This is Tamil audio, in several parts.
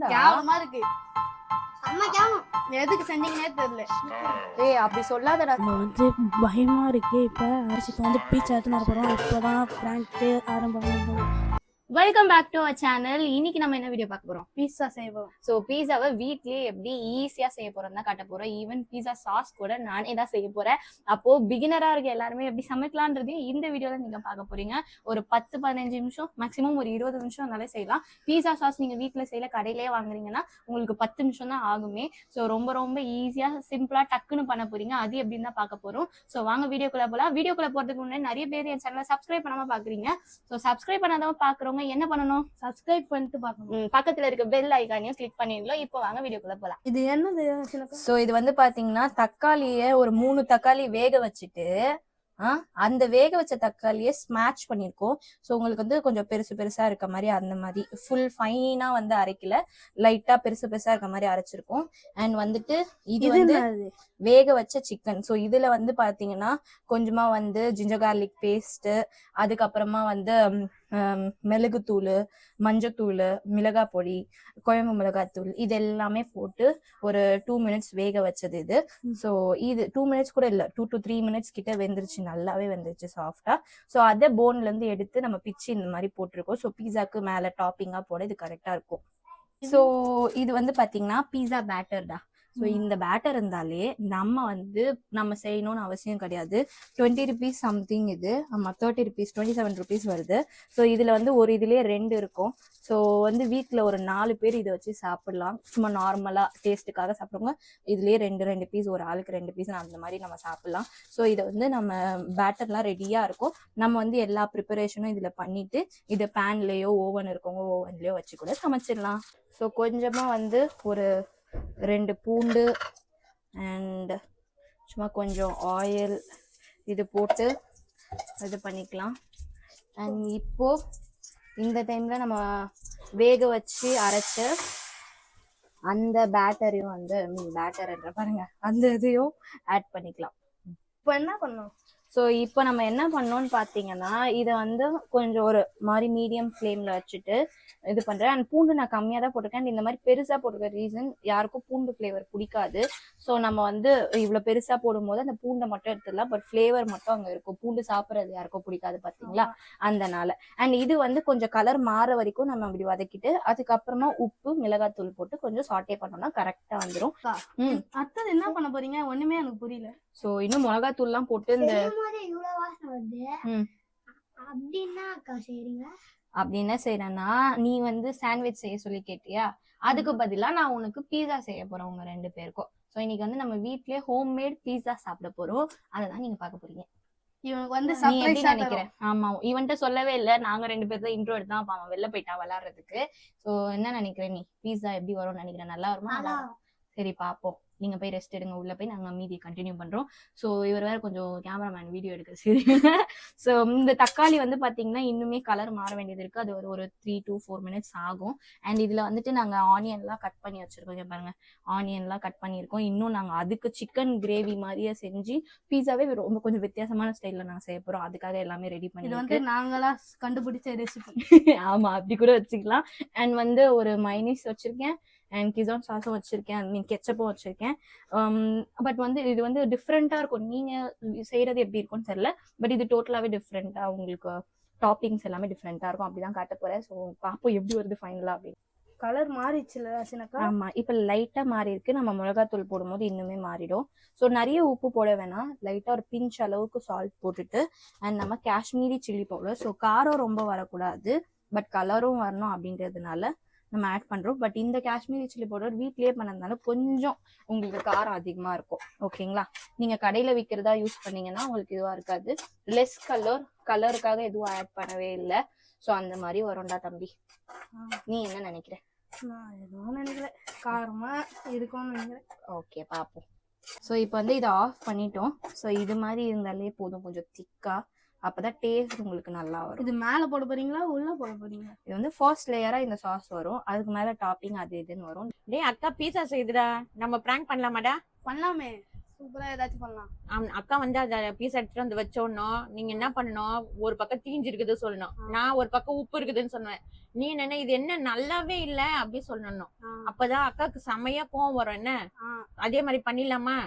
கேவலமா இருக்கு. அம்மா கேவலம். எதுக்கு செஞ்சீங்கன்னே தெரியல. ஏய் அப்படி சொல்லாதடா. வந்து பயமா இருக்கு. இப்போ வந்து பீச்சா எடுத்துன்னு போறோம். இப்போதான் பிராங்க் ஆரம்பம். Welcome back to our channel. இன்னைக்கு நம்ம என்ன வீடியோ பார்க்க போறோம்? பீஸா செய்ய போறோம். ஸோ பீஸாவை வீட்லயே எப்படி ஈஸியா செய்ய போறோம் தான் காட்ட போறோம். ஈவன் பீஸா சாஸ் கூட நானே தான் செய்ய போறேன். அப்போ பிகினரா இருக்க எல்லாருமே எப்படி சமைக்கலான்றதையும் இந்த வீடியோல நீங்க பார்க்க போறீங்க. ஒரு 10-15 நிமிஷம், மேக்ஸிமம் ஒரு 20 நிமிஷம் இருந்தாலே செய்யலாம். பீஸா சாஸ் நீங்க வீட்டுல செய்யல, கடையிலேயே வாங்குறீங்கன்னா உங்களுக்கு 10 நிமிஷம் தான் ஆகுமே. ஸோ ரொம்ப ரொம்ப ஈஸியா சிம்பிளா டக்குன்னு பண்ண போறீங்க. அது எப்படின்னு தான் பார்க்க போறோம். ஸோ வாங்க வீடியோக்குள்ள போலாம். வீடியோக்குள்ள போறதுக்கு முன்னாடி நிறைய பேர் என் சேனலை சப்ஸ்கிரைப் பண்ணாம பாக்குறீங்க. ஸோ சப்ஸ்கிரைப் பண்ணாதவங்க பாக்குறவங்க என்ன பண்ணணும்? சப்ஸ்கிரைப் பண்ணிட்டு பார்க்கணும். பக்கத்துல இருக்க பெல் ஐகானையும் கிளிக் பண்ணிடலாம். இப்போ வாங்க வீடியோக்குள்ள போலாம். இது என்னது? சோ இது வந்து பாத்தீங்கன்னா தக்காளிய ஒரு 3 தக்காளி வேக வச்சுட்டு அந்த வேக வச்ச தக்காளியை ஸ்மாஷ் பண்ணிருக்கோம். ஸோ உங்களுக்கு வந்து கொஞ்சம் பெருசு பெருசா இருக்க மாதிரி அந்த மாதிரி ஃபுல் ஃபைனா வந்து அரைக்கல, லைட்டா பெருசு பெருசா இருக்க மாதிரி அரைச்சிருக்கோம். அண்ட் வந்துட்டு இது வந்து வேக வச்ச சிக்கன். ஸோ இதுல வந்து பாத்தீங்கன்னா கொஞ்சமா வந்து ஜிஞ்சர் கார்லிக் பேஸ்ட், அதுக்கப்புறமா வந்து மிளகுத்தூள், மஞ்சத்தூள், மிளகாய் பொடி, குழம்பு மிளகாத்தூள், இது எல்லாமே போட்டு ஒரு 2 மினிட்ஸ் வேக வச்சது இது. ஸோ இது 2 மினிட்ஸ் கூட இல்லை, 2 to 3 மினிட்ஸ் கிட்ட வெந்துருச்சு, நல்லாவே வெந்துருச்சு சாஃப்டா. ஸோ அதை போன்ல இருந்து எடுத்து நம்ம பிச்சு இந்த மாதிரி போட்டிருக்கோம். ஸோ பீஸாக்கு மேல டாப்பிங்கா போட இது கரெக்டா இருக்கும். ஸோ இது வந்து பாத்தீங்கன்னா பீஸா பேட்டர்டா. ஸோ இந்த பேட்டர் இருந்தாலே நம்ம செய்யணும்னு அவசியம் கிடையாது. 20 rupees சம்திங் இது. ஆமா 30 rupees, 27 rupees வருது. ஸோ இதுல வந்து ஒரு இதுலயே 2 இருக்கும். ஸோ வந்து வீட்டில் ஒரு 4 பேர் இதை வச்சு சாப்பிடலாம். சும்மா நார்மலா டேஸ்ட்டுக்காக சாப்பிடுவாங்க. இதுலயே 2 பீஸ், ஒரு ஆளுக்கு 2 பீஸ் அந்த மாதிரி நம்ம சாப்பிடலாம். ஸோ இதை வந்து நம்ம பேட்டர்லாம் ரெடியா இருக்கும். நம்ம வந்து எல்லா ப்ரிப்பரேஷனும் இதுல பண்ணிட்டு இதை பேன்லயோ ஓவன் இருக்கவங்க ஓவன்லயோ வச்சு கூட சமைச்சிடலாம். ஸோ கொஞ்சமா வந்து ஒரு 2 பூண்டு அண்ட் சும்மா கொஞ்சம் ஆயில் இது போட்டு இது பண்ணிக்கலாம். அண்ட் இப்போ இந்த டைம்ல நம்ம வேக வச்சு அரைச்ச அந்த பேட்டரையும் வந்து பேட்டர்ன்ற பாருங்க அந்த இதையும் ஆட் பண்ணிக்கலாம். இப்போ என்ன பண்ணணும்? ஸோ இப்போ நம்ம என்ன பண்ணோம்னு பார்த்தீங்கன்னா இதை வந்து கொஞ்சம் ஒரு மாதிரி மீடியம் ஃப்ளேமில் வச்சுட்டு இது பண்ணுறேன். அண்ட் பூண்டு நான் கம்மியாக தான் போட்டிருக்கேன். இந்த மாதிரி பெருசாக போட்டிருக்க ரீசன் யாருக்கும் பூண்டு ஃப்ளேவர் பிடிக்காது. ஸோ நம்ம வந்து இவ்வளோ பெருசாக போடும்போது அந்த பூண்டை மட்டும் எடுத்துடலாம், பட் ஃப்ளேவர் மட்டும் அங்கே இருக்கும். பூண்டு சாப்பிட்றது யாருக்கும் பிடிக்காது பார்த்தீங்களா, அதனால. அண்ட் இது வந்து கொஞ்சம் கலர் மாற வரைக்கும் நம்ம அப்படி வதக்கிட்டு அதுக்கப்புறமா உப்பு மிளகாத்தூள் போட்டு கொஞ்சம் சாட்டே பண்ணோம்னா கரெக்டாக வந்துடும். அடுத்தது என்ன பண்ண போறீங்க? ஒண்ணுமே எனக்கு புரியல. ஸோ இன்னும் மிளகாத்தூள்லாம் போட்டு இந்த அப்படி என்ன செய்யறேன்னா, நீ வந்து சாண்ட்விச் செய்ய சொல்லி கேட்டியா, அதுக்கு பதிலா நான் உனக்கு பீஸா செய்ய போறேன் உங்க 2 பேருக்கும். ஸோ இன்னைக்கு வந்து நம்ம வீட்லயே ஹோம்மேட் பீஸா சாப்பிட போறோம். அதான் நீங்க பார்க்க போறீங்க. இவனுக்கு வந்து நினைக்கிறேன். ஆமா இவன்ட்ட சொல்லவே இல்லை, நாங்க 2 பேர் தான் இன்ட்ரோ எடுத்தான். அப்ப அவன் வெளில போயிட்டா விளையாடுறதுக்கு. ஸோ என்ன நினைக்கிறேன் நீ, பீஸா எப்படி வரும்னு நினைக்கிறேன்? நல்லா வருமா? சரி பாப்போம். நீங்க போய் ரெஸ்ட் எடுங்க, உள்ள போய் நாங்க மீதி கண்டினியூ பண்றோம். ஸோ இவர் வேற கொஞ்சம் கேமராமேன் வீடியோ எடுக்க சரி. ஸோ இந்த தக்காளி வந்து பாத்தீங்கன்னா இன்னுமே கலர் மாற வேண்டியது இருக்கு. அது ஒரு 3 to 4 மினிட்ஸ் ஆகும். அண்ட் இதுல வந்துட்டு நாங்க ஆனியன்லாம் கட் பண்ணி வச்சிருக்கோம். பாருங்க ஆனியன்லாம் கட் பண்ணியிருக்கோம். இன்னும் நாங்க அதுக்கு சிக்கன் கிரேவி மாதிரியே செஞ்சு பீஸாவே ரொம்ப கொஞ்சம் வித்தியாசமான ஸ்டைல்ல நாங்க செய்ய போறோம். அதுக்காக எல்லாமே ரெடி பண்ணி வந்து நாங்களா கண்டுபிடிச்ச ரெசிபி. ஆமா அப்படி கூட வச்சுக்கலாம். அண்ட் வந்து ஒரு மைனீஸ் வச்சிருக்கேன் அண்ட் கிசான் சாஸும் வச்சிருக்கேன், கெச்சப்பும் வச்சிருக்கேன். பட் வந்து இது வந்து டிஃப்ரெண்டா இருக்கும். நீங்க செய்யறது எப்படி இருக்கும்னு தெரியல, பட் இது டோட்டலாவே டிஃப்ரெண்டா உங்களுக்கு டாப்பிங்ஸ் எல்லாமே டிஃப்ரெண்டா இருக்கும். அப்படிதான் காட்ட போறேன். ஸோ பாப்போம் எப்படி வருது ஃபைனலா அப்படின்னு. கலர் மாறிச்சுல? ஆமா இப்ப லைட்டா மாறி இருக்கு. நம்ம மிளகாத்தூள் போடும்போது இன்னுமே மாறிடும். ஸோ நிறைய உப்பு போட வேணாம், லைட்டா ஒரு பிஞ்ச் அளவுக்கு சால்ட் போட்டுட்டு அண்ட் நம்ம காஷ்மீரி சில்லி பவுடர். ஸோ காரம் ரொம்ப வரக்கூடாது, பட் கலரும் வரணும் அப்படின்றதுனால நம்ம ஆட் பண்றோம். பட் இந்த காஷ்மீரி சில்லி பவுடர் வீட்லயே பண்ணதுனால கொஞ்சம் உங்களுக்கு காரம் அதிகமா இருக்கும். ஓகேங்களா? நீங்க கடையில விற்கிறதா யூஸ் பண்ணீங்கன்னா உங்களுக்கு இதுவா இருக்காது. லெஸ் கலருக்காக எதுவும் ஆட் பண்ணவே இல்லை. ஸோ அந்த மாதிரி வரும்டா தம்பி. நீ என்ன நினைக்கிற? நான் எதுவும் நினைக்கிறேன், காரமா இருக்கும்னு நினைக்கிறேன். ஓகே பாப்போம். ஸோ இப்போ வந்து இதை ஆஃப் பண்ணிட்டோம். ஸோ இது மாதிரி இருந்தாலே போதும், கொஞ்சம் திக்கா. அப்பதான் டேஸ்ட் உங்களுக்கு நல்லா வரும். இது மேல போட போறீங்களா உள்ள போட போறீங்களா? இது வந்து ஃபர்ஸ்ட் லேயரா இந்த சாஸ் வரும், அதுக்கு மேல டாப்பிங் அது இதுன்னு வரும். டேய் அக்கா பீஸா செய்யுதுடா, நம்ம பிராங்க் பண்ணலாமாடா? பண்ணலாமே. சூப்பரா ஏதாச்சும் பண்ணலாம். அக்கா வந்து அத பீஸ் எடுத்துட்டு வந்து வச்சோடனும் நீங்க என்ன பண்ணணும், ஒரு பக்கம் தீஞ்சு இருக்குது சொல்லணும், நான் ஒரு பக்கம் உப்பு இருக்குதுன்னு சொன்னேன். நீ என்ன இது என்ன நல்லாவே இல்ல அப்படி சொல்லணும். அப்பதான் அக்காவுக்கு செமையா கோவம் வரும். என்ன அதே மாதிரி பண்ணிடலாமா?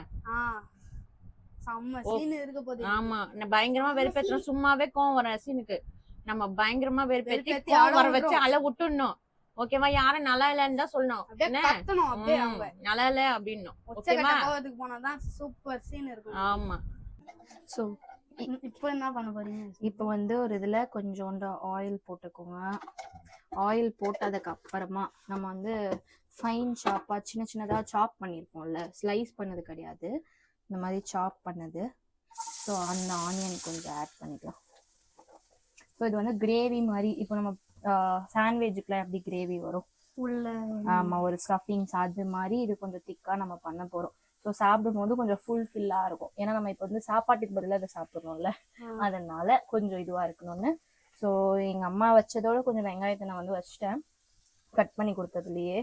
செம்ம சீன் இருக்க போகுது. ஆமா, நான் பயங்கரமா வெறுப்பேத்துறோம். சும்மாவே கோவம் வர சீனுக்கு நம்ம பயங்கரமா வெறுப்பேத்தி கோவம் வர வச்சு அலை விட்டுடணும். ஓகேவா? யாரும் நல்லா இல்லன்னு தான் சொல்லணும். நல்லா இல்ல அப்படின்னும். ஓகேவா? போனாதான் சூப்பர் சீன் இருக்கும். ஆமா. ஸோ இப்போ என்ன பண்ண போறீங்க? இப்போ வந்து ஒரு இதுல கொஞ்சோண்டு ஆயில் போட்டுக்கோங்க. ஆயில் போட்டதுக்கு அப்புறமா நம்ம வந்து ஃபைன் சாப்பா சின்ன சின்னதா சாப் பண்ணியிருப்போம்ல, ஸ்லைஸ் பண்ணது கிடையாது, இந்த மாதிரி சாப் பண்ணது. ஸோ அந்த ஆனியன் கொஞ்சம் ஆட் பண்ணிக்கலாம். ஸோ இது வந்து கிரேவி மாதிரி, இப்போ நம்ம சாண்ட்விச்சுக்குலாம் எப்படி கிரேவி வரும், ஆமா, ஒரு ஸ்டஃபிங்ஸ் அது மாதிரி இது கொஞ்சம் திக்கா நம்ம பண்ண போறோம். ஸோ சாப்பிடும் போது கொஞ்சம் ஃபுல்ஃபில்லா இருக்கும். ஏன்னா நம்ம இப்போ வந்து சாப்பாட்டுக்கு பதிலாக இதை சாப்பிடணும்ல, அதனால கொஞ்சம் இதுவா இருக்கணும்னு. ஸோ எங்க அம்மா வச்சதோட கொஞ்சம் வெங்காயத்தை நான் வந்து வச்சுட்டேன் கட் பண்ணி கொடுத்ததுலயே.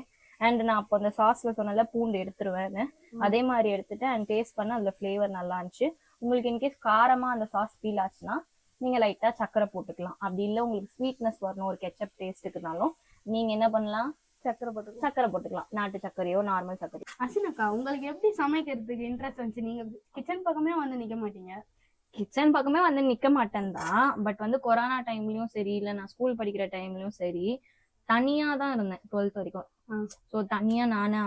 அண்ட் நான் அப்போ அந்த சாஸ்ல சொன்னால பூண்டு எடுத்துருவேன்னு, அதே மாதிரி எடுத்துட்டு அண்ட் டேஸ்ட் பண்ண அதுல ஃபிளேவர் நல்லா இருந்துச்சு. உங்களுக்கு இன்கேஸ் காரமா அந்த சாஸ் ஃபீல் ஆச்சுன்னா நீங்க லைட்டா சக்கரை போட்டுக்கலாம். அப்படி இல்லை உங்களுக்கு ஸ்வீட்னஸ் வரணும் ஒரு கெச்சப் டேஸ்ட்டுக்குனாலும் நீங்க என்ன பண்ணலாம், சக்கரை போட்டுக்கலாம். நாட்டு சக்கரையோ நார்மல் சக்கரையோ. அசினக்கா, உங்களுக்கு எப்படி சமைக்கிறதுக்கு இன்ட்ரெஸ்ட் வந்துச்சு? நீங்க கிச்சன் பக்கமே வந்து நிக்க மாட்டீங்க. கிச்சன் பக்கமே வந்து நிக்க மாட்டேன் தான். பட் வந்து கொரோனா டைம்லயும் சரி, இல்ல நான் ஸ்கூல் படிக்கிற டைம்லயும் சரி, தனியா தான் இருந்தேன் 12th வரைக்கும். ஸோ தனியா நானு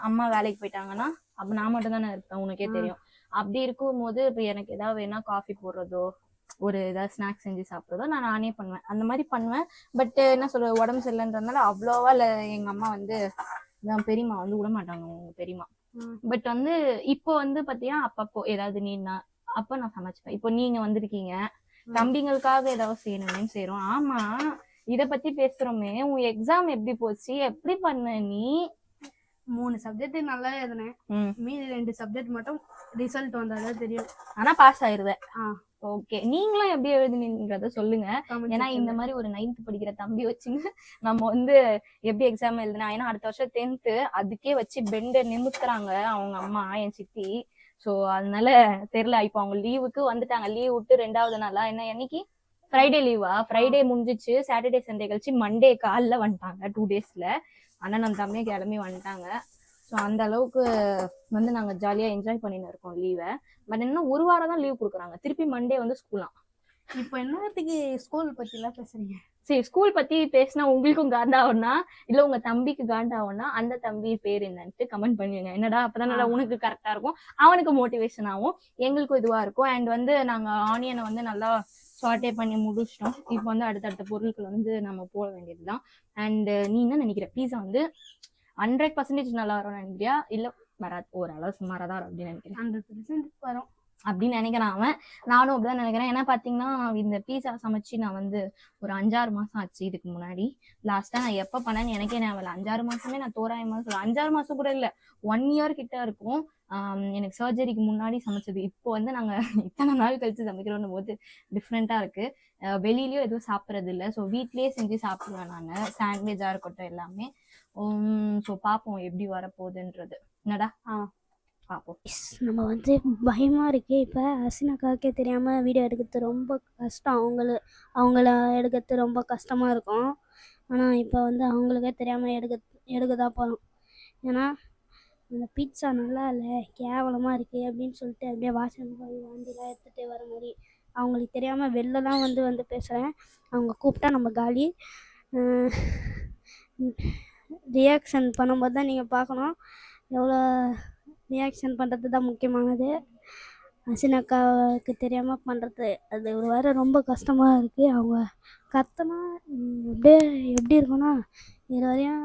அம்மா வேலைக்கு போயிட்டாங்கன்னா அப்ப நான் மட்டும் தானே இருப்பேன், உனக்கே தெரியும். அப்படி இருக்கும் போது இப்ப எனக்கு ஏதாவது வேணா காஃபி போடுறதோ ஒரு ஏதாவது ஸ்நாக்ஸ் செஞ்சு சாப்பிட்றதோ நானே பண்ணுவேன். அந்த மாதிரி பண்ணுவேன். பட் என்ன சொல்ற, உடம்பு சரியில்லைன்றதுனால அவ்வளோவா இல்லை. எங்க அம்மா வந்து பெரியம்மா வந்து விட மாட்டாங்க, உங்க பெரியம்மா. பட் வந்து இப்போ வந்து பாத்தியா அப்பப்போ ஏதாவது நீனா அப்ப நான் சமைச்சுப்பேன். இப்போ நீங்க வந்திருக்கீங்க, தம்பிங்களுக்காக ஏதாவது செய்யணும்னு செய்யறோம். ஆமா, இத பத்தி பேசுறோமே, உன் எக்ஸாம் எப்படி போச்சு, எப்படி பண்ண நீ? 3 சப்ஜெக்ட் நல்லா எழுதுனேன். மீதி 2 சப்ஜெக்ட் மட்டும் ரிசல்ட் வந்தாதான் தெரியும். ஆனா பாஸ் ஆயிருவேன். ஓகே, நீங்களும் எப்படி எழுதுனீங்கறத சொல்லுங்க. ஏன்னா இந்த மாதிரி ஒரு 9th படிக்கிற தம்பி வச்சுங்க நம்ம வந்து எப்படி எக்ஸாம் எழுதுனா, ஏன்னா அடுத்த வருஷம் 10th அதுக்கே வச்சு பெண்ட நிமித்துறாங்க அவங்க அம்மா, என் சித்தி. சோ அதனால தெரியல. இப்போ அவங்க லீவுக்கு வந்துட்டாங்க. லீவ் விட்டு 2வது நாளா, என்ன என்னைக்கு ஃப்ரைடே லீவா, ஃப்ரைடே முடிஞ்சிச்சு, சாட்டர்டே சண்டே கழிச்சு மண்டே காலைல வந்துட்டாங்க. 2 டேஸ்ல அண்ணன் தம்பியும் கிளம்பி வந்துட்டாங்க. ஸோ அந்த அளவுக்கு வந்து நாங்க ஜாலியா என்ஜாய் பண்ணிட்டு இருக்கோம் லீவை. பட் என்ன ஒரு வாரம் தான் லீவ் கொடுக்குறாங்க, திருப்பி மண்டே வந்து ஸ்கூலாம். இப்போ என்னத்துக்கு ஸ்கூல் பத்தி எல்லாம் பேசுறீங்க? சரி, ஸ்கூல் பத்தி பேசினா உங்களுக்கும் காண்டாகும்னா இல்ல உங்க தம்பிக்கு காண்டாகும்னா அந்த தம்பி பேர் என்னன்ட்டு கமெண்ட் பண்ணுவீங்க. என்னடா அப்பதான் உனக்கு கரெக்டா இருக்கும், அவனுக்கு மோட்டிவேஷன் ஆகும், எங்களுக்கும் இதுவா இருக்கும். அண்ட் வந்து நாங்க ஆனியனை வந்து நல்லா சாட்டே பண்ணி முடிச்சிட்டோம். இப்போ வந்து அடுத்தடுத்த பொருட்கள் வந்து நம்ம போட வேண்டியதுதான். அண்ட் நீ என்ன நினைக்கிற, பீஸா வந்து 100% நல்லா வரும்னு நினைக்கிறியா, இல்ல வராது ஓரளவு சுமாரா தான் வரும் அப்படின்னு நினைக்கிறேன்? 100% வரும் அப்படின்னு நினைக்கிறான் அவன். நானும் அப்படிதான் நினைக்கிறேன். ஏன்னா பாத்தீங்கன்னா இந்த பீஸா சமைச்சு நான் வந்து ஒரு 5-6 மாசம் ஆச்சு. இதுக்கு முன்னாடி லாஸ்டா நான் எப்ப பண்ணேன்னு எனக்கே ஞாபகம் 5-6 மாசமே நான் தோராயமா சொல்லுவேன். 5-6 மாசம் கூட இல்ல, 1 இயர் கிட்ட இருக்கும். எனக்கு சர்ஜரிக்கு முன்னாடி சமைச்சது. இப்போ வந்து நாங்க இத்தனை நாள் கழிச்சு சமைக்கிறோம் போது டிஃப்ரெண்டா இருக்கு. வெளியிலயும் எதுவும் சாப்பிட்றது இல்லை. ஸோ வீட்லயே செஞ்சு சாப்பிடுவேன் நான், சாண்ட்விச்சா இருக்கட்டும் எல்லாமே. ஸோ பார்ப்போம் எப்படி வரப்போகுதுன்றது. என்னடா பார்ப்போம். நம்ம வந்து பயமாக இருக்கே. இப்போ அசினாக்காக்கே தெரியாமல் வீடியோ எடுக்கிறது ரொம்ப கஷ்டம். அவங்கள எடுக்கிறது ரொம்ப கஷ்டமாக இருக்கும். ஆனால் இப்போ வந்து அவங்களுக்கே தெரியாமல் எடுக்க தான் போகிறோம். ஏன்னா அந்த பீட்சா நல்லா இல்லை, கேவலமாக இருக்குது அப்படின்னு சொல்லிட்டு அப்படியே வாசல் போய் வாந்திலாம் எடுத்துகிட்டு வர மாதிரி அவங்களுக்கு தெரியாமல் வெளிலலாம் வந்து பேசுகிறேன். அவங்க கூப்பிட்டா நம்ம காலி. ரியாக்ஷன் பண்ணும்போது தான் நீங்கள் பார்க்கணும், எவ்வளோ ரியாக்ஷன் பண்ணுறது தான் முக்கியமானது. அசினாக்காவுக்கு தெரியாமல் பண்ணுறது அது ஒரு வேறு ரொம்ப கஷ்டமாக இருக்குது. அவங்க கத்தனா அப்படியே எப்படி இருக்குன்னா, இது வரையும்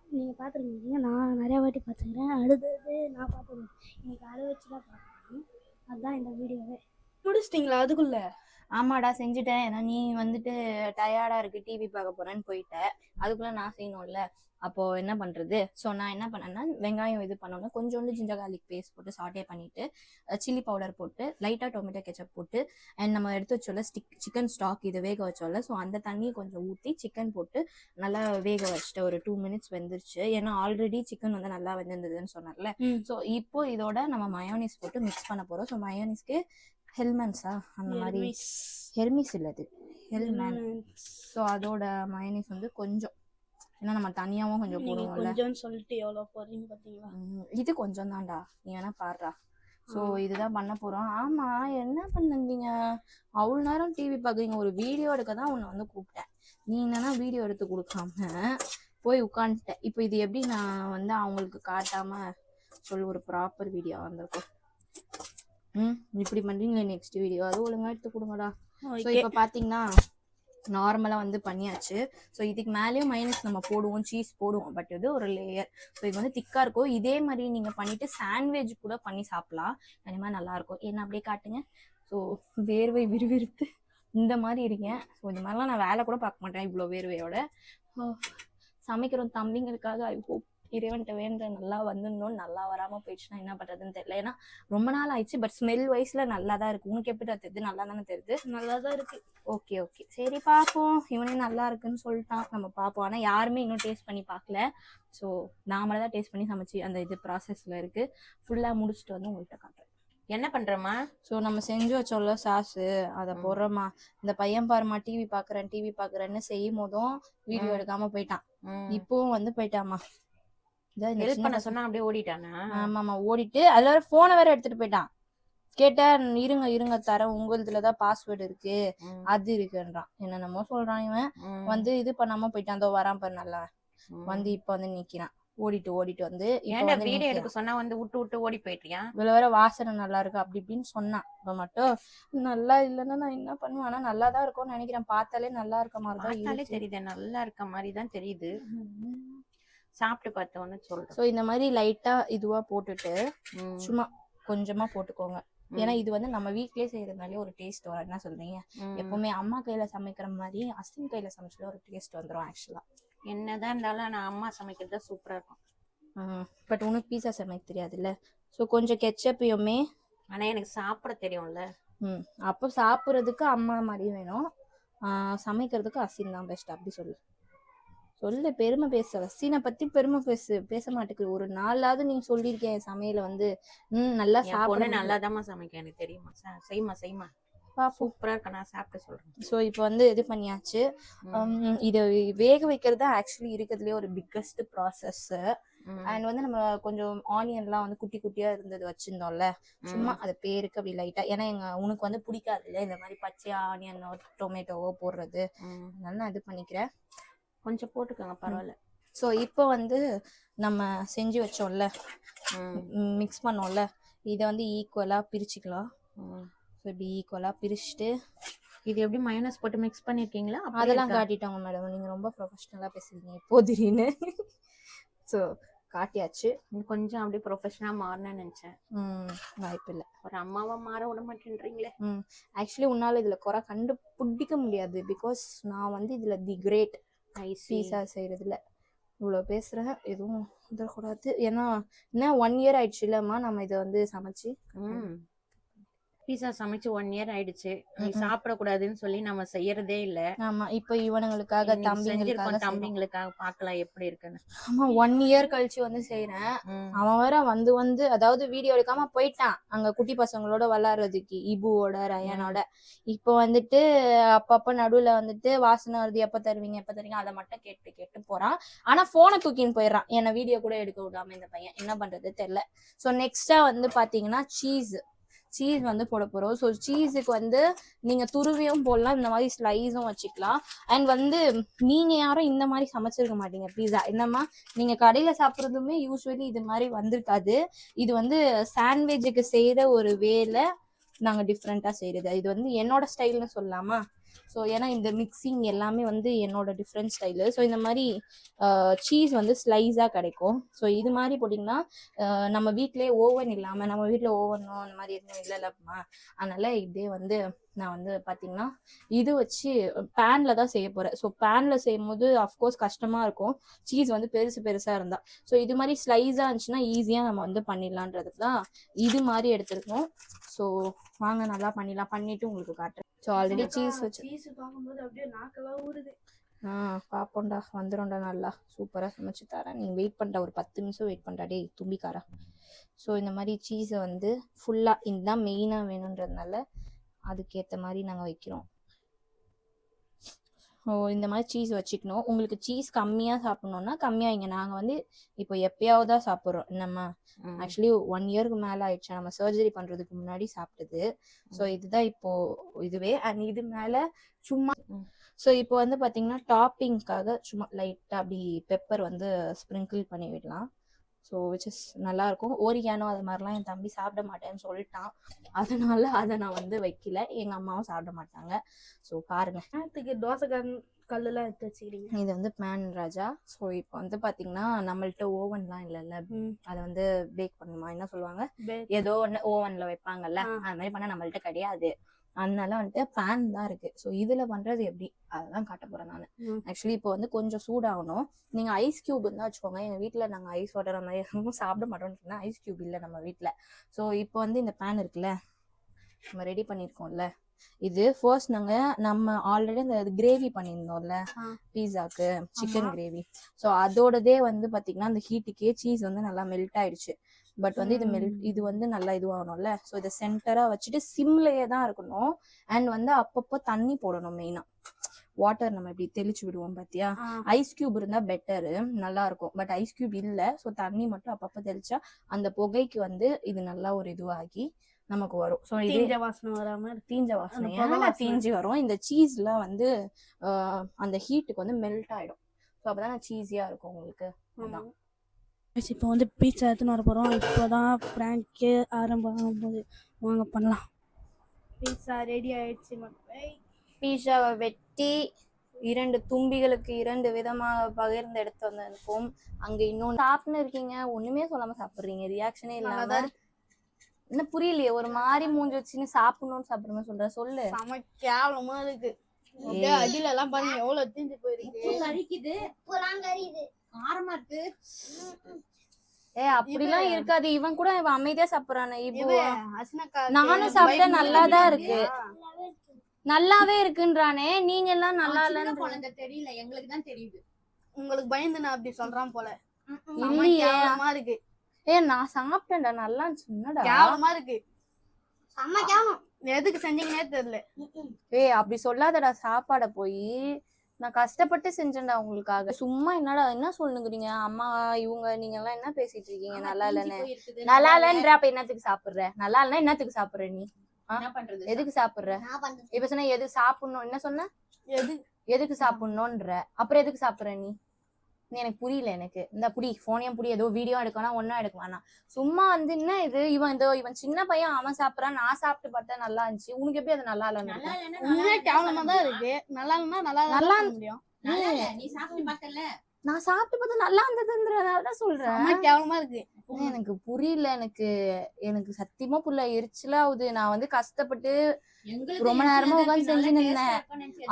நீங்கள் பார்த்துருக்கீங்க, நான் நிறையா வாட்டி பார்த்துக்கிறேன். அழுது நான் பார்த்துருக்கேன், எனக்கு அழ வச்சு தான் பார்த்துருக்கேன். அதுதான் இந்த வீடியோவே. முடிச்சிட்டிங்களா அதுக்குள்ள? ஆமாடா செஞ்சுட்டேன், ஏன்னா நீ வந்துட்டு டயர்டா இருக்கு டிவி பார்க்க போறேன்னு போயிட்ட, அதுக்குள்ள நான் செய்யணும்ல. அப்போ என்ன பண்றது? ஸோ நான் என்ன பண்ணேன்னா, வெங்காயம் இது பண்ணோன்னா கொஞ்சோண்டு ஜிஞ்சர் கார்லிக் பேஸ்ட் போட்டு சாட்டே பண்ணிட்டு, சில்லி பவுடர் போட்டு லைட்டா டொமேட்டோ கெச்சப் போட்டு, அண்ட் நம்ம எடுத்து வச்சோம்ல சிக்கன் ஸ்டாக் இதை வேக வச்சோம்ல, ஸோ அந்த தண்ணியை கொஞ்சம் ஊற்றி சிக்கன் போட்டு நல்லா வேக வச்சுட்டு ஒரு 2 minutes வெந்துருச்சு. ஏன்னா ஆல்ரெடி சிக்கன் வந்து நல்லா வெந்திருந்ததுன்னு சொன்னார்ல. ஸோ இப்போ இதோட நம்ம மயோனிஸ் போட்டு மிக்ஸ் பண்ண போறோம். ஸோ மயோனிஸ்க்கு ஹெல்மன்ஸா அந்த மாதிரி, ஹெர்மிஸ் இல்ல அது ஹெல்மன். ஸோ அதோட மயோனிஸ் வந்து கொஞ்சம், ஏன்னா நம்ம தனியாவும் கொஞ்சம் போடுவோம்ல. கொஞ்சம் சொல்லிட்டு எவ்வளவு போடுறீங்க பாத்தீங்களா? இது கொஞ்சம் தான்டா, நீ வேணா பாடுறா. ஸோ இதுதான் பண்ண போறோம். ஆமா, என்ன பண்ணுங்க அவ்வளோ நேரம் டிவி பாக்குறீங்க? ஒரு வீடியோ எடுக்க தான் உன்னை வந்து கூப்பிட்டேன், நீ என்னன்னா வீடியோ எடுத்து கொடுக்காம போய் உட்காந்துட்டேன். இப்போ இது எப்படி நான் வந்து அவங்களுக்கு காட்டாம சொல்லு, ஒரு ப்ராப்பர் வீடியோ வந்திருக்கும். இப்படி பண்றீங்களே, நெக்ஸ்ட் வீடியோ அது ஒழுங்கா எடுத்து கொடுங்கடா. ஸோ இப்போ பாத்தீங்கன்னா நார்மலா வந்து பண்ணியாச்சு. ஸோ இதுக்கு மேலேயும் மைனஸ் நம்ம போடுவோம், சீஸ் போடுவோம், பட் இது ஒரு லேயர். ஸோ இது வந்து திக்கா இருக்கும். இதே மாதிரி நீங்க பண்ணிட்டு சாண்ட்விச் கூட பண்ணி சாப்பிடலாம், கண்டிப்பா நல்லா இருக்கும். என்ன அப்படியே காட்டுங்க. ஸோ வேர்வை விறுவிறுத்து இந்த மாதிரி இருக்கேன். ஸோ இந்த மாதிரிலாம் நான் வேலை கூட பார்க்க மாட்டேன் இவ்வளோ வேர்வையோட. சமைக்கிறோம் தம்பிங்களுக்காக. ஐ ஹோப் இறைவன்ட்ட வேண்ட நல்லா வந்துடணும். நல்லா வராம போயிடுச்சுன்னா என்ன பண்றதுன்னு தெரியல. ஏன்னா ரொம்ப நாள் ஆயிடுச்சு, பட் ஸ்மெல் வைஸ்ல நல்லா தான் இருக்கு. உனக்கு எப்படி தெரியுது? நல்லா தானே தெரியுது? நல்லா தான் இருக்கு. ஓகே ஓகே, சரி பார்ப்போம். இவனே நல்லா இருக்குன்னு சொல்லிட்டான், நம்ம பார்ப்போம். ஆனால் யாருமே இன்னும் டேஸ்ட் பண்ணி பார்க்கல. ஸோ நாமளே தான் டேஸ்ட் பண்ணி சமைச்சு அந்த இது ப்ராசஸ்ல இருக்கு. ஃபுல்லாக முடிச்சுட்டு வந்து உங்கள்கிட்ட காட்டுறேன். என்ன பண்றமா? ஸோ நம்ம செஞ்சு வச்சோம்ல சாஸு, அதை போடுறோமா. இந்த பையன் பாருமா டிவி பாக்குறேன்னு செய்யும் போதும் வீடியோ எடுக்காம போயிட்டான். இப்பவும் வந்து போயிட்டாமா, ஹெல்ப் பண்ண சொன்னா அப்படியே ஓடிட்டானா? ஆமாமா, ஓடிட்டு அதுல போனை வேற எடுத்துட்டு போயிட்டான். கேட்டா இருங்க தரேன், உங்களுதுலதான் பாஸ்வேர்டு இருக்கு அது இருக்குன்றான். என்னென்னமோ சொல்றான் இவன். வந்து இது பண்ணாம போயிட்டான். அதோ வரான் பாரு, நல்லா வந்து இப்ப வந்து நிக்கிறான். ஓடிட்டு வந்து வீடியோ எடுக்க சொன்னா வந்து விட்டு ஓடி போயிட்டியா? இவ்வளவு வேற வாசனை நல்லா இருக்கு அப்படி இப்படின்னு சொன்னான். இப்ப மட்டும் நல்லா இல்லைன்னா நான் என்ன பண்ணுவேன். ஆனா நல்லாதான் இருக்கும்னு நினைக்கிறேன். பார்த்தாலே நல்லா இருக்க மாதிரிதான் தெரியுது, நல்லா இருக்க மாதிரிதான் தெரியுது. சாப்பிட்டு பார்த்தோன்னு சொல்றேன். ஸோ இந்த மாதிரி லைட்டா இதுவா போட்டுட்டு சும்மா கொஞ்சமா போட்டுக்கோங்க. ஏன்னா இது வந்து நம்ம வீட்லயே செய்யறதுனாலே ஒரு டேஸ்ட் வரும். என்ன சொல்றீங்க? எப்பவுமே அம்மா கையில சமைக்கிற மாதிரி அஸ்வின் கையில சமைச்சா ஒரு டேஸ்ட் வந்துடும். ஆக்சுவலா என்னதான் இருந்தாலும் நான் அம்மா சமைக்கிறது சூப்பரா இருக்கும். பட் உனக்கு பீஸா சமைக்க தெரியாதுல்ல. ஸோ கொஞ்சம் கெச்சப்பையுமே. ஆனா எனக்கு சாப்பிட தெரியும்ல. அப்போ சாப்பிட்றதுக்கு அம்மா மாதிரி வேணும், சமைக்கிறதுக்கு அஸ்வின் தான் பெஸ்ட். அப்படி சொல்லு பெருமை பேச. அஸ்வினை பத்தி பெருமை பேச மாட்டேங்குது. ஒரு நாளாவது நீங்க சொல்லியிருக்கேன் சமையல வந்து நல்லா சாப்பிட. நல்லாதாம்மா சமைக்க எனக்கு தெரியுமா. செய்யுமா சூப்பரா இருக்க, நான் சாப்பிட்டு சொல்றேன். ஸோ இப்போ வந்து இது பண்ணியாச்சு. இதை வேக வைக்கிறது ஆக்சுவலி இருக்கிறதுலே ஒரு பிக்கஸ்ட் ப்ராசஸ். அண்ட் வந்து நம்ம கொஞ்சம் ஆனியன்லாம் வந்து குட்டி குட்டியா இருந்தது வச்சிருந்தோம்ல, சும்மா அது பேருக்கு அப்படி லைட்டா. ஏன்னா உனக்கு வந்து பிடிக்காது இல்ல இந்த மாதிரி பச்சையா ஆனியனோ டொமேட்டோவோ போடுறது, அதனால நான் இது பண்ணிக்கிறேன். கொஞ்சம் போட்டுக்கோங்க, பரவாயில்ல. ஸோ இப்போ வந்து நம்ம செஞ்சு வச்சோம்ல, மிக்ஸ் பண்ணோம்ல, இதை வந்து ஈக்குவலா பிரிச்சுக்கலாம். ஸோ இப்படி ஈக்குவலா பிரிச்சுட்டு இது எப்படி மயோனைஸ் போட்டு மிக்ஸ் பண்ணிருக்கீங்களா? அதெல்லாம் காட்டிட்டாங்க மேடம். நீங்க ரொம்ப ப்ரொஃபஷனலா பேசுறீங்க இப்போ திடீர்னு. ஸோ காட்டியாச்சு. கொஞ்சம் அப்படியே ப்ரொஃபஷனலா மாறணும்னு நினைச்சேன். வாய்ப்பு இல்லை. ஒரு அம்மாவா மாற விட மாட்டேன்றீங்களே. ஆக்சுவலி உன்னால இதுல குறை கண்டுபிடிக்க முடியாது. பிகாஸ் நான் வந்து இதுல தி கிரேட் பீஸா செய்யறதுல இவ்வளோ பேசுறேன். எதுவும் வந்துடக்கூடாது. ஏன்னா என்ன 1 year ஆயிடுச்சு இல்லம்மா நம்ம இதை வந்து சமைச்சு. பீஸா சமைச்சு 1 year ஆயிடுச்சு. நீ சாப்பிடக்கூடாதுன்னு சொல்லி நம்ம செய்யறதே இல்ல. ஆமா, இப்ப இவனுங்களுக்காக தம்பிங்களுக்காக பாக்கலாம் எப்படி இருக்குன்னு. ஆமா, 1 year கழிச்சு வந்து செய்யறேன். அவன் வேற வந்து அதாவது வீடியோ எடுக்காம போயிட்டான் அங்க குட்டி பசங்களோட விளையாடுறதுக்கு, இபுவோட ரயானோட. இப்போ வந்துட்டு அப்பப்ப நடுவுல வந்துட்டு வாசனை வருது, எப்ப தருவீங்க அதை மட்டும் கேட்டு போறான். ஆனா போனை தூக்கின்னு போயிடறான். என்ன வீடியோ கூட எடுக்க விடாம இந்த பையன். என்ன பண்றது தெரியல. ஸோ நெக்ஸ்டா வந்து பாத்தீங்கன்னா சீஸ் வந்து போட போறோம். ஸோ சீஸுக்கு வந்து நீங்க துருவியும் போடலாம், இந்த மாதிரி ஸ்லைஸும் வச்சுக்கலாம். அண்ட் வந்து நீங்க யாரும் இந்த மாதிரி சமைச்சிருக்க மாட்டீங்க பீஸா. என்னம்மா நீங்க கடையில சாப்பிட்றதுமே யூஸ்வலி இது மாதிரி வந்திருக்காது. இது வந்து சாண்ட்விச்சுக்கு செய்யற ஒரு வேலை நாங்க டிஃப்ரெண்டா செய்யறது. இது வந்து என்னோட ஸ்டைல்னு சொல்லலாமா. ஸோ ஏன்னா இந்த மிக்சிங் எல்லாமே வந்து என்னோட டிஃப்ரெண்ட் ஸ்டைலு. ஸோ இந்த மாதிரி சீஸ் வந்து ஸ்லைஸாக கிடைக்கும். ஸோ இது மாதிரி போட்டிங்கன்னா நம்ம வீட்டிலே ஓவன் இல்லாமல், நம்ம வீட்டில் ஓவனும் அந்த மாதிரி எதுவும் இல்லைல்லம்மா, அதனால இப்படியே வந்து நான் வந்து பார்த்தீங்கன்னா இது வச்சு பேனில் தான் செய்ய போகிறேன். ஸோ பேனில் செய்யும் போது அஃப்கோர்ஸ் கஷ்டமாக இருக்கும், சீஸ் வந்து பெருசாக இருந்தால். ஸோ இது மாதிரி ஸ்லைஸாக இருந்துச்சுன்னா ஈஸியாக நம்ம வந்து பண்ணிடலான்றதுக்கு தான் இது மாதிரி எடுத்துருக்கோம். ஸோ வாங்க நல்லா பண்ணிடலாம், பண்ணிட்டு உங்களுக்கு காட்டுறேன். ஸோ ஆல்ரெடி சீஸ் வச்சு பார்க்கும்போது அப்படியே நாக்கெல்லாம் ஊறுது. பார்ப்போம்டா, வந்துடும்டா, நல்லா சூப்பராக சமைச்சு தரேன். நீங்கள் வெயிட் பண்ணுற ஒரு 10 நிமிஷம் வெயிட் பண்ணுறா டே தும்பிக்காரா. ஸோ இந்த மாதிரி சீஸை வந்து ஃபுல்லாக இதுதான் மெயினாக வேணுன்றதுனால அதுக்கேற்ற மாதிரி நாங்கள் வைக்கிறோம். ஸோ இந்த மாதிரி சீஸ் வச்சுக்கணும். உங்களுக்கு சீஸ் கம்மியாக சாப்பிட்ணுன்னா கம்மியாக வைங்க. நாங்கள் வந்து இப்போ எப்பயாவது தான் சாப்பிட்றோம். நம்ம ஆக்சுவலி 1 இயருக்கு மேலே ஆயிடுச்சு நம்ம சர்ஜரி பண்ணுறதுக்கு முன்னாடி சாப்பிட்டது. ஸோ இதுதான் இப்போ இதுவே. அண்ட் இது மேலே சும்மா ஸோ இப்போ வந்து பார்த்தீங்கன்னா டாப்பிங்காக சும்மா லைட்டாக அப்படி பெப்பர் வந்து ஸ்ப்ரிங்கிள் பண்ணி விடலாம். ஸோ விச் இஸ் நல்லாயிருக்கும். ஓரிகானோ அது மாதிரிலாம் என் தம்பி சாப்பிட மாட்டேன்னு சொல்லிட்டான், அதனால அதை நான் வந்து வைக்கல. எங்கள் அம்மாவும் சாப்பிட மாட்டாங்க. ஸோ பாருங்கள், தோசை கல்லுலாம் எடுத்து வச்சுக்கிறீங்க. இது வந்து பேன் ராஜா. ஸோ இப்போ வந்து பார்த்தீங்கன்னா நம்மள்ட்ட ஓவன்லாம் இல்லைல்ல, அதை வந்து பேக் பண்ணுமா என்ன சொல்லுவாங்க, ஏதோ ஒன்று ஓவனில் வைப்பாங்கல்ல, அது மாதிரி பண்ணால் நம்மள்ட்ட கிடையாது. அதனால வந்துட்டு பேன் தான் இருக்கு. ஸோ இதுல பண்றது எப்படி அதெல்லாம் காட்ட போறேன் நான். ஆக்சுவலி இப்போ வந்து கொஞ்சம் சூடாகணும். நீங்க ஐஸ் கியூப் இருந்தா வச்சுக்கோங்க. எங்க வீட்டுல நாங்க ஐஸ் வாட்டர் அந்த மாதிரி எதுவும் சாப்பிட மாட்டோம்னு சொன்னா ஐஸ் கியூப் இல்லை நம்ம வீட்டுல. ஸோ இப்போ வந்து இந்த பேன் இருக்குல்ல, நம்ம ரெடி பண்ணிருக்கோம்ல, இது ஃபர்ஸ்ட் நம்ம ஆல்ரெடி அந்த கிரேவி பண்ணியிருந்தோம்ல பீஸாக்கு, சிக்கன் கிரேவி. ஸோ அதோடதே வந்து பாத்தீங்கன்னா அந்த ஹீட்டுக்கே சீஸ் வந்து நல்லா மெல்ட் ஆயிடுச்சு. பட் வந்து இது வந்து நல்லா இதுவாகணும்ல. ஸோ இதை சென்டரா வச்சுட்டு சிம்லயே தான் இருக்கணும். அண்ட் வந்து அப்பப்போ தண்ணி போடணும். மெயினா வாட்டர் நம்ம இப்படி தெளிச்சு விடுவோம் பாத்தியா. ஐஸ் கியூப் இருந்தா பெட்டரு, நல்லா இருக்கும். பட் ஐஸ் கியூப் இல்ல. ஸோ தண்ணி மட்டும் அப்பப்போ தெளிச்சா அந்த புகைக்கு வந்து இது நல்லா ஒரு இதுவாகி நமக்கு வரும். ஸோ தீஞ்ச வாசனை வராம, தீஞ்ச வாசனை தீஞ்சு வரும். இந்த சீஸ்ல வந்து அந்த ஹீட்டுக்கு வந்து மெல்ட் ஆயிடும். ஸோ அப்பதான் சீஸியா இருக்கும் உங்களுக்கு. அதான் இப்போ வந்து பீட்சா எடுத்துன்னு வர போகிறோம். இப்போ தான் ப்ராங்க்கு ஆரம்பம் ஆகும்போது வாங்க பண்ணலாம். பீட்சா ரெடி ஆயிடுச்சு. பீட்சாவை வெட்டி 2 தும்பிகளுக்கு 2 விதமாக பகிர்ந்து எடுத்து வந்திருக்கோம். அங்க இன்னொன்று சாப்பிட்டு இருக்கீங்க, ஒண்ணுமே சொல்லாம சாப்பிடுறீங்க, ரியாக்ஷனே இல்லாம. என்ன புரியலையே, ஒரு மாதிரி மூஞ்சி வச்சுன்னு சாப்பிடணும்னு சாப்பிடுற சொல்ற சொல்லு. செம கேவலமா இருக்கு. அடியில எல்லாம் பாருங்க எவ்வளவு தீஞ்சு போயிருக்கு. காரமா இருக்கு. அப்படிலாம் இருக்காது. இவன் கூட இவன் அமைதியா சாப்பிடுறானே. இப்போ நானும் சாப்பிட்டேன், நல்லாதான் இருக்கு, நல்லாவே இருக்குன்றானே. நீங்க எல்லாம் நல்லா இல்லன்னு தெரியல, எங்களுக்கு தான் தெரியுது. உங்களுக்கு பயந்து நான் அப்படி சொல்றான் போல. இல்லையே இருக்கு. நான் சாப்பிட்டேன்டா, நல்லா சொன்னடா. கேவலமா இருக்கு, செம்ம கேவலம். எதுக்கு செஞ்சீங்கன்னே தெரியல. அப்படி சொல்லாதடா. சாப்பாட போய் நான் கஷ்டப்பட்டு செஞ்சேன்டா உங்களுக்காக. சும்மா என்னடா என்ன சொல்லுங்கிறீங்க அம்மா இவங்க, நீங்க எல்லாம் என்ன பேசிட்டு இருக்கீங்க? நல்லா இல்லன்னு, நல்லா இல்லன்ற அப்ப என்னத்துக்கு சாப்பிடுற? நல்லா இல்லன்னா என்னத்துக்கு சாப்பிடுற நீ? எதுக்கு சாப்பிடுற? இப்ப சொன்ன எது சாப்பிடணும், என்ன சொன்ன? எதுக்கு சாப்பிடணும்ன்ற, அப்புறம் எதுக்கு சாப்பிடுற நீ? எனக்கு புரியல. எனக்கு இந்த புடி போனையும் புடி, ஏதோ வீடியோ எடுக்கணும் ஒன்னும் எடுக்க வேணாம். சும்மா வந்து என்ன இது, இவன் சின்ன பையன், அவன் சாப்பிடறான், நான் சாப்பிட்டு பார்த்தா நல்லா இருந்துச்சு. உனக்கு எப்படி அது நல்லா இல்லன்னு? கேவலமா தான் இருக்கு. நல்லா இல்லன்னா நல்லா முடியும். நீ சாப்பிட்டு பார்த்தல, நான் சாப்பிட்டு பார்த்தா நல்லா இருந்ததுன்றதான் சொல்றேன். கேவலமா இருக்கு. எனக்கு புரியல. எனக்கு சத்தியமா புரியல, எரிச்சலா ஆகுது. நான் வந்து கஷ்டப்பட்டு ரொம்ப நேரமா உட்காந்து செஞ்சுன்னு இருந்தேன்.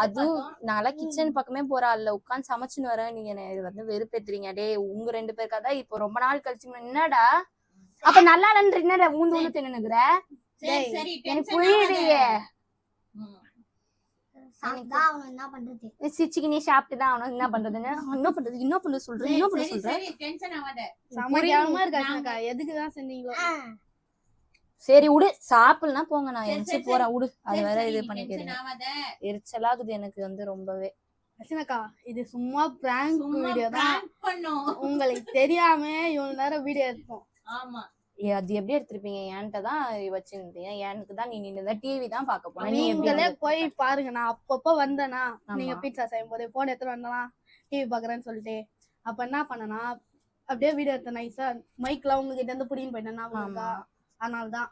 அதுவும் நான்ல கிச்சன் பக்கமே போற ஆள்ல உட்காந்து சமைச்சுன்னு வரேன். நீங்க என்ன வந்து வெறுப்பேத்துறீங்க. டே உங்க 2 பேருக்காதான் இப்போ ரொம்ப நாள் கழிச்சு. என்னடா அப்ப நல்லா இல்லன்ற என்னடா ஊந்து தின்னுக்குற? எனக்கு புரியலையே. சிச்சிக்கு நீ சாப்பிட்டுதான் ஆகணும். என்ன பண்றதுன்னு என்ன பண்ண சொல்றேன். எதுக்குதான் செஞ்சீங்களோ சரி விடு, சாப்பிடலன்னா போங்க, நான் எரிச்சு போறேன் விடு. அது வேற இது பண்ணிக்கிறீங்க, எரிச்சலாகுது எனக்கு வந்து ரொம்பவே. அர்ச்சனாக்கா இது சும்மா பிராங்க் வீடியோ தான். உங்களுக்கு தெரியாம இவ்வளவு நேரம் வீடியோ எடுப்போம். ஆமா, அது எப்படி எடுத்திருப்பீங்க? என்கிட்ட தான் வச்சிருந்தீங்க. எனக்கு தான் நீ நின்று டிவி தான் பாக்க போன. நீங்களே போய் பாருங்க. நான் அப்பப்போ வந்தேனா, நீங்க பீட்சா செய்யும் போது போன் எடுத்துட்டு வந்தனா டிவி பாக்குறேன்னு சொல்லிட்டு, அப்ப என்ன பண்ணனா அப்படியே வீடியோ எடுத்த நைஸா மைக்ல உங்ககிட்ட இருந்து புடின்னு போயிட்டேன்னா அதனாலதான்.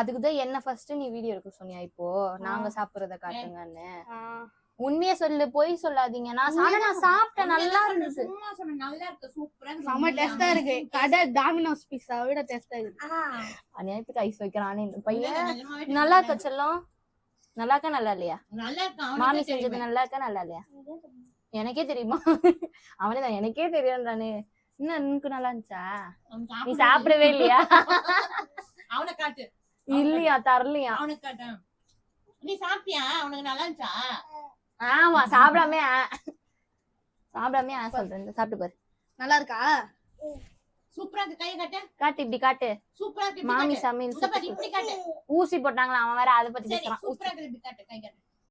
அதுக்குதான் என்ன ஃபர்ஸ்ட் நீ வீடியோ எடுக்க சொன்னியா இப்போ நாங்க சாப்பிடுறத காட்டுங்கன்னு. ஆ, உண்மையை சொல்லு, பொய் சொல்லாதீங்க. நான் சாப்பிட்டேன், நல்லா இருந்துச்சு. சும்மா சொன்ன நல்லா இருக்கு, சூப்பரா செம டேஸ்டா இருக்கு. கடை டாமினோஸ் பீஸா விட டேஸ்டா இருக்கு. அநியாயத்துக்கு ஐஸ் வைக்கிறானே இந்த பையன். நிஜமாவே நல்லா இருக்கா செல்லம்? நல்லா இருக்கா நல்லா இல்லையா? நல்லா இருக்கு. மாமி அவனுக்கு செஞ்சது தெரியுமே. நல்லா இருக்கா நல்லா இல்லையா? எனக்கே தெரியுமா? அவனே தான் எனக்கே தெரியும் தானே. என்ன உனக்கு நல்லா இருந்துச்சா? அவன் நீ சாப்பிடவே சாப்பிடவே இல்லையா? அவனை காட்டு, இல்லையா, தரலையா? அவனுக்கு காட்டு. நீ சாப்பிட்டியா? அவனுக்கு நல்லா இருந்துச்சா? ஆமா, சாப்பிடாம சொல்றேன். சாப்பிட்டு பாரு. நல்லா இருக்கா? சூப்பரா இருக்கு, கையை காட்டு. காட்டு, இப்படி காட்டு. சூப்பரா இருக்கு, இப்படி மாமி காட்டு. சமையல் இங்க பாரு, இப்படி காட்டு. ஊசி போட்டாங்களா அவன் வேற அதை பத்தி சரி, பேசுறான். சூப்பரா இருக்கு, இப்படி காட்டு, கை காட்டு.